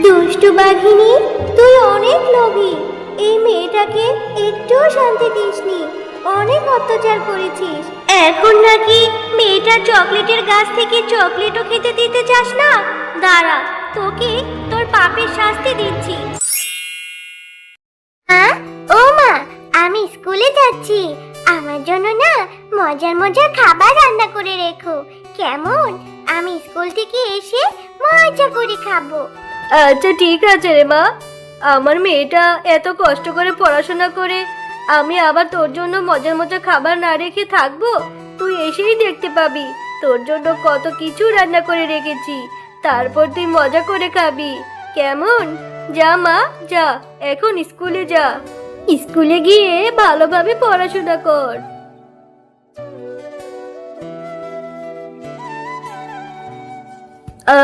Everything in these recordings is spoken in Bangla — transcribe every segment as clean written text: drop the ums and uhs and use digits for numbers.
দুষ্টু বাঘিনী, তুই অনেক লোভী। এই মেয়েটাকে একটুও শান্তি দিসনি, অনেক অত্যাচার করেছিস। এখন নাকি মেয়েটার চকলেটের গাছ থেকে চকলেটও খেতে দিতে চাস না? দাঁড়া, তোকে তোর পাপের শাস্তি দিচ্ছি। হ্যাঁ ও মা, আমি স্কুলে যাচ্ছি। আমার জন্য না মজার মজার খাবার রান্না করে রেখো, কেমন? আমি স্কুল থেকে এসে মজা করে খাবো। আচ্ছা ঠিক আছে রে মা। আমার মেয়েটা এত কষ্ট করে পড়াশোনা করে, আমি আবার তোর জন্য মজার মজার খাবার না রেখে থাকবো? তুই এসেই দেখতে পাবি তোর জন্য কত কিছু রান্না করে রেখেছি। তারপর তুই মজা করে খাবি, কেমন? যা মা যা, এখন স্কুলে যা। স্কুলে গিয়ে ভালোভাবে পড়াশোনা কর।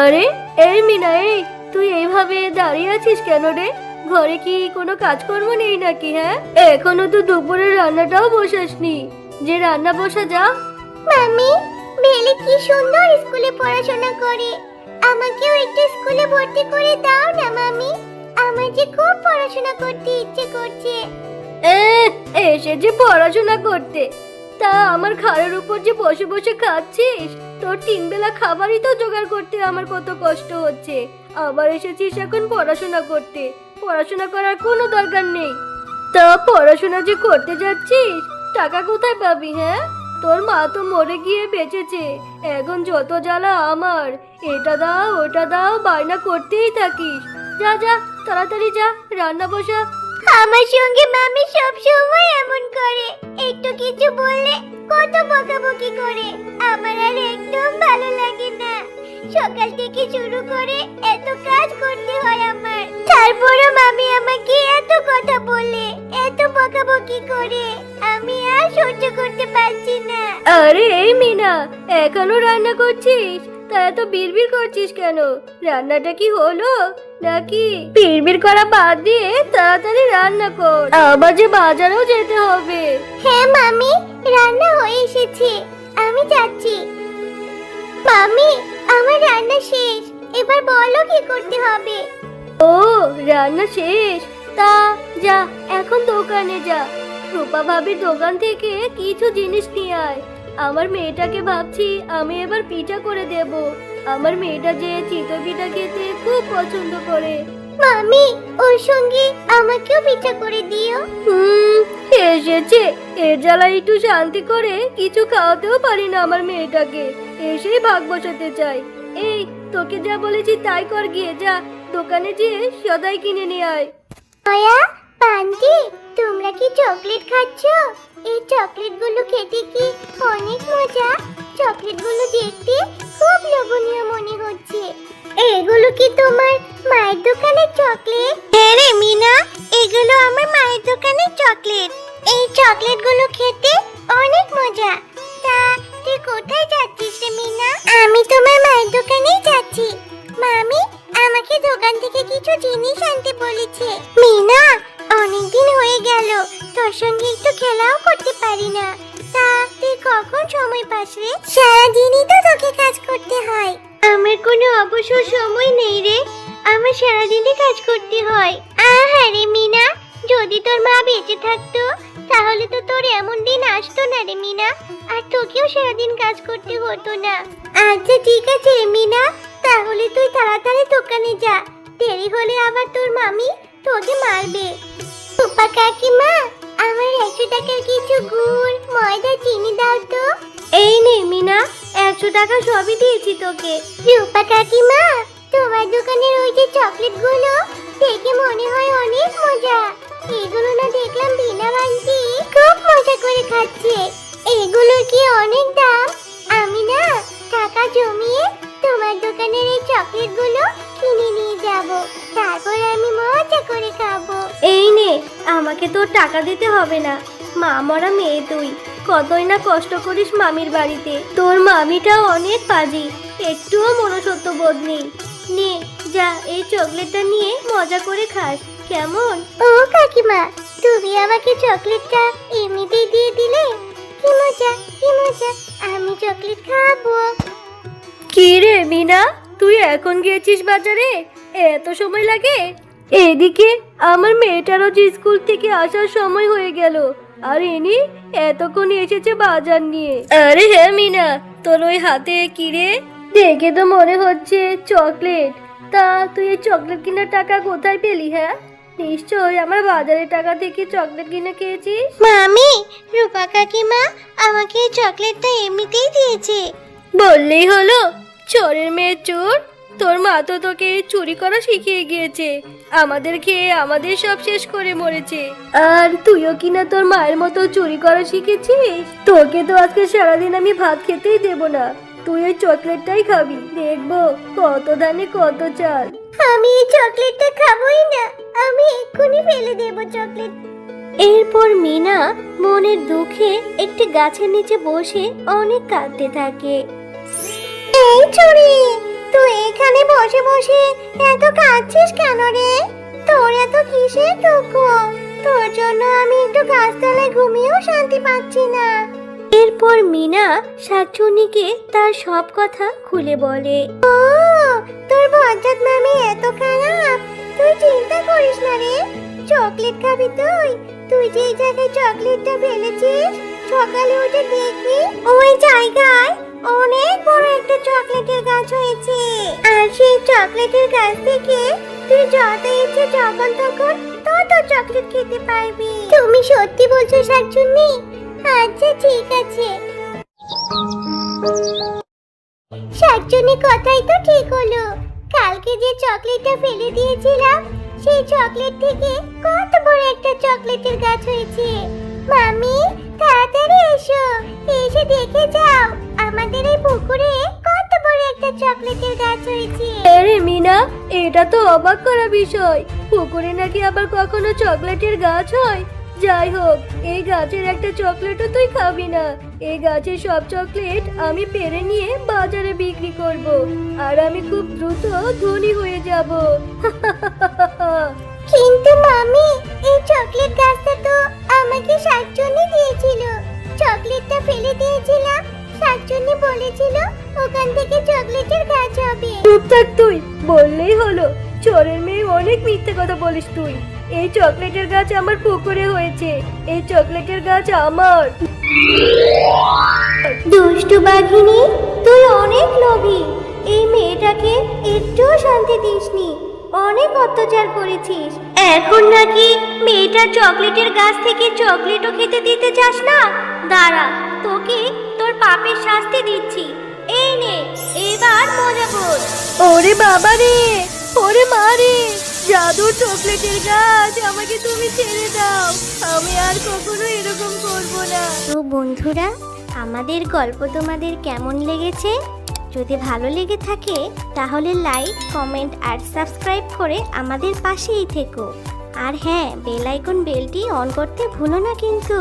আরে এই মিনা, এই তুই এইভাবে দাঁড়িয়ে আছিস কেন রে? ঘরে কি কোনো কাজকর্ম নেই নাকি? হ্যাঁ, এখনো তো দুপুরের রান্নাটাও বসাসনি, যে রান্না বসা যা। মামি, বেলি কি সুন্দর স্কুলে পড়াশোনা করে, আমাকেও একটু স্কুলে ভর্তি করে দাও না মামি। আমার যে খুব পড়াশোনা করতে ইচ্ছে করছে। এসেছে পড়াশোনা করতে, তা আমার ঘাড়ের উপর যে বসে বসে খাচ্ছিস, তোর তিন বেলা খাবারই তো জোগাড় করতে আমার কত কষ্ট হচ্ছে। আবার এসেছিস এখন পড়াশোনা করতে। পড়াশোনা করার কোনো দরকার নেই। তা পড়াশোনা যে করতে যাচ্ছিস, টাকা কোথায় পাবি? হ্যাঁ, তোর মা তো মরে গিয়ে বেঁচেছে, এখন যত জ্বালা আমার। এটা দাও ওটা দাও বায়না করতেই থাকিস। যা যা, তাড়াতাড়ি যা, রান্না বসা। আমার সঙ্গে মামি সব সময় এমন করে, একটু কিছু বললে কত বকাবকি করে। আমার আর একদম ভালো লাগে না। সকাল থেকে শুরু করে এত কাজ করতে হয় আমার, তারপরও মামি আমাকে এত কথা বলে, এত বকাবকি করে, আমি আর সহ্য করতে পারছি না। আরে এই মিনা, এখনো রান্না করছিস? তা এত বিড়বিড় করছিস কেন? রান্নাটা কি হলো নাকি? বিড়বিড় করা বাদ দিয়ে তাড়াতাড়ি রান্না কর, আবার যে বাজারেও যেতে হবে। হ্যাঁ মামি, রান্না হয়ে এসেছে, আমি যাচ্ছি। মামি, আমার রান্না শেষ, এবার বলো কি করতে হবে। ও রান্না শেষ? তা যা, এখন দোকানে যা, রূপা ভাবির দোকান থেকে কিছু জিনিস নিয়ে আয়। আমার মেয়েটাকে ভাবছি আমি এবার পিঠা করে দেব। আমার মেয়েটা যে চিতই পিঠা খেতে খুব পছন্দ করে। মামি, ওর সঙ্গে আমাকেও পিঠা করে দিও। এসেছে, এর জ্বালা একটু শান্তি করে কিছু খাওয়াতেও পারি না আমার মেয়েটাকে, এসেই ভাগ বসাতে চাই। এই তোকে যা বলেছি তাই কর, গিয়ে যা দোকানে যেয়ে সদাই কিনে নিয়ে আয়। মায়া, পান্তি, তোমরা কি চকলেট খাচ্ছ? এই চকলেটগুলো খেতে কি অনেক মজা। চকলেটগুলো দেখতে খুব লোভনীয় মনে হচ্ছে। এগুলো কি তোমার মায়ের দোকানের চকলেট? হ্যাঁ রে মিনা, এগুলো আমার মায়ের দোকানের চকলেট। এই চকলেটগুলো খেতে অনেক মজা। তা তুই কোথায় যাচ্ছিস রে মিনা? আমি তোমার মায়ের দোকানেই যাচ্ছি। মামি আমাকে দোকান থেকে কিছু জিনিস আনতে বলেছে। মিনা, অনেকদিন হয়ে গেল তোর সঙ্গে একটু খেলাও করতে পারি না। তা তুই কখন সময় পাস রে? সারাদিনই তো তোকে কাজ করতে হয়। আমার কোনো অবসর সময় নেই রে, আমার সারাদিনই কাজ করতে হয়। আহারে মিনা, যদি তোর মা বেঁচে থাকতো তাহলে তো তোর এমন দিন আসতো না রে মিনা, আর তোকেও সারাদিন কাজ করতে হতো না। আচ্ছা ঠিক আছে মিনা, তাহলে তুই তাড়াতাড়ি দোকানে যা, দেরি হলে আবার তোর মামি তোকে মারবে। রূপা কাকিমা, আমার 100 টাকার কিছু গুড়, ময়দা, চিনি দাও তো। এই নে মিনা, 100 টাকা সবই দিয়েছি তোকে। রূপা কাকিমা, তোমার দোকানের ওই যে চকলেটগুলো দেখে মনে হয় অনেক মজা। এগুলো না দেখলাম বিনা বান্টি খুব মজা করে খাচ্ছে। এগুলোর কি অনেক দাম? আমি না টাকা জমিয়ে তোমার দোকানের এই চকলেটগুলো কিনে নিয়ে যাব, তারপর আমি মজা করে খাবো। এই নে, আমাকে তোর টাকা দিতে হবে না। মা মরা মেয়ে তুই, কতই না কষ্ট করিস মামির বাড়িতে। তোর মামিটা অনেক পাজি, একটুও মনুষ্যত্ব বোধ নেই। নে যা, এই চকলেটটা নিয়ে মজা করে খাস, কেমন? ও কাকিমা, তুমি আমাকে চকলেটটা এমনিতেই দিয়ে দিলে? কি মজা, কি মজা, আমি চকলেট খাবো। কি রে মিনা, তুই এখন গিয়েছিস বাজারে? এত সময় লাগে? এদিকে আমার মেয়েটারও যে স্কুল থেকে আসার সময় হয়ে গেল, আর ইনি এতক্ষণ এসেছে বাজার নিয়ে। আরে হ্যাঁ মিনা, তোর ওই হাতে কি রে? দেখে তো মনে হচ্ছে চকলেট। তা তুই এই চকলেট কেনার টাকা কোথায় পেলি? হ্যাঁ, নিশ্চয় আমার বাজারের টাকা থেকে চকলেট কিনে খেয়েছিস। মামি, রূপা কাকিমা আমাকে এই চকলেটটা এমনিতেই দিয়েছে। বললেই হলো, চোরের মেয়ে চোর। তোর মা তো তোকে চুরি করা শিখিয়ে গিয়েছে, আমাদের খেয়ে আমাদের সব শেষ করে মরেছে। আর তুইও কিনা তোর মায়ের মতো চুরি করা শিখেছিস? তোকে তো আজকে সারাদিন আমি ভাত খেতেই দেব না, তুই ওই চকলেটটাই খাবি। দেখবো কত ধানে কত চাল। আমি এই চকলেটটা খাবোই না, আমি এক্ষুনি ফেলে দেব চকলেট। এরপর মিনা মনের দুঃখে একটি গাছের নিচে বসে অনেক কাঁদতে থাকে। এই চুরি, তুই এখানে বসে বসে এত কাঁদছিস কেন রে? তোর এত কিসের দুঃখ? তোর জন্য আমি একটু গাছতলায় ঘুমিয়েও শান্তি পাচ্ছি না। এরপর মিনা শাকচুন্নিকে তার সব কথা খুলে বলে। ও, তোর বজ্জাত মামি এত খারাপ? তুই চিন্তা করিস না রে, চকলেট খাবি তুই? তুই যে জায়গায় চকলেটটা ফেলেছিস, সকালে উঠে দেখবি ওই জায়গায় অনেক বড় একটা চকলেটের গাছ হয়েছে। আর সেই চকলেটের গাছ থেকে তুই যত ইচ্ছে যখন তখন তত চকলেট খেতে পারবি। তুমি সত্যি বলছো শাকচুন্নি? আচ্ছা ঠিক আছে। শাকচুন্নি কথাই তো ঠিক হলো। কালকে যে চকলেটটা ফেলে দিয়েছিলাম, সেই চকলেট থেকে কত বড় একটা চকলেটের গাছ হয়েছে। মামি, তাড়াতাড়ি এসো, এসে দেখে যাও আমাদের এই পুকুরে কত বড় একটা চকলেটের গাছ হয়েছে। আরে মিনা, এটা তো অবাক করা বিষয়, পুকুরে নাকি আবার কখনো চকলেটের গাছ হয়। যাই হোক, এই গাছের একটা চকলেটও তুই খাবি না। এই গাছের সব চকলেট আমি পেরে নিয়ে বাজারে বিক্রি করব, আর আমি খুব দ্রুত ধনী হয়ে যাব। কিন্তু মামি, এই চকলেট গাছটা তো আমাকে শাকচুন্নি দিয়েছিল। চকলেটটা ফেলে দিয়েছিলাম, শাকচুন্নি বলেছিল ওখান থেকে চকলেটের গাছ হবে। চুপ থাক তুই, বললেই হলো। চোরের মেয়ে, অনেক মিথ্যে কথা বলিস তুই। এই চকলেটের গাছ আমার পুকুরে হয়েছে, এই চকলেটের গাছ আমার। দুষ্টু বাঘিনী, তুই অনেক লোভী। এই মেয়েটাকে একটুও শান্তি দিসনি, অনেক অত্যাচার করেছিস। এখন নাকি মেয়েটার চকলেটের গাছ থেকে চকলেটও খেতে দিতে চাস না? দাঁড়া, তোকে তোর পাপের শাস্তি দিচ্ছি। এই নে, এবার মজা কর। ওরে বাবা রে, ওরে মা রে, জাদুর চকলেটের গাছ, আমাকে তুমি ছেড়ে দাও, আমি আর কখনো এরকম করব না। তো বন্ধুরা, আমাদের গল্প তোমাদের কেমন লেগেছে? যদি ভালো লেগে থাকে তাহলে লাইক, কমেন্ট আর সাবস্ক্রাইব করে আমাদের পাশেই থেকো। আর হ্যাঁ, বেল আইকন বেলটি অন করতে ভুলো না কিন্তু।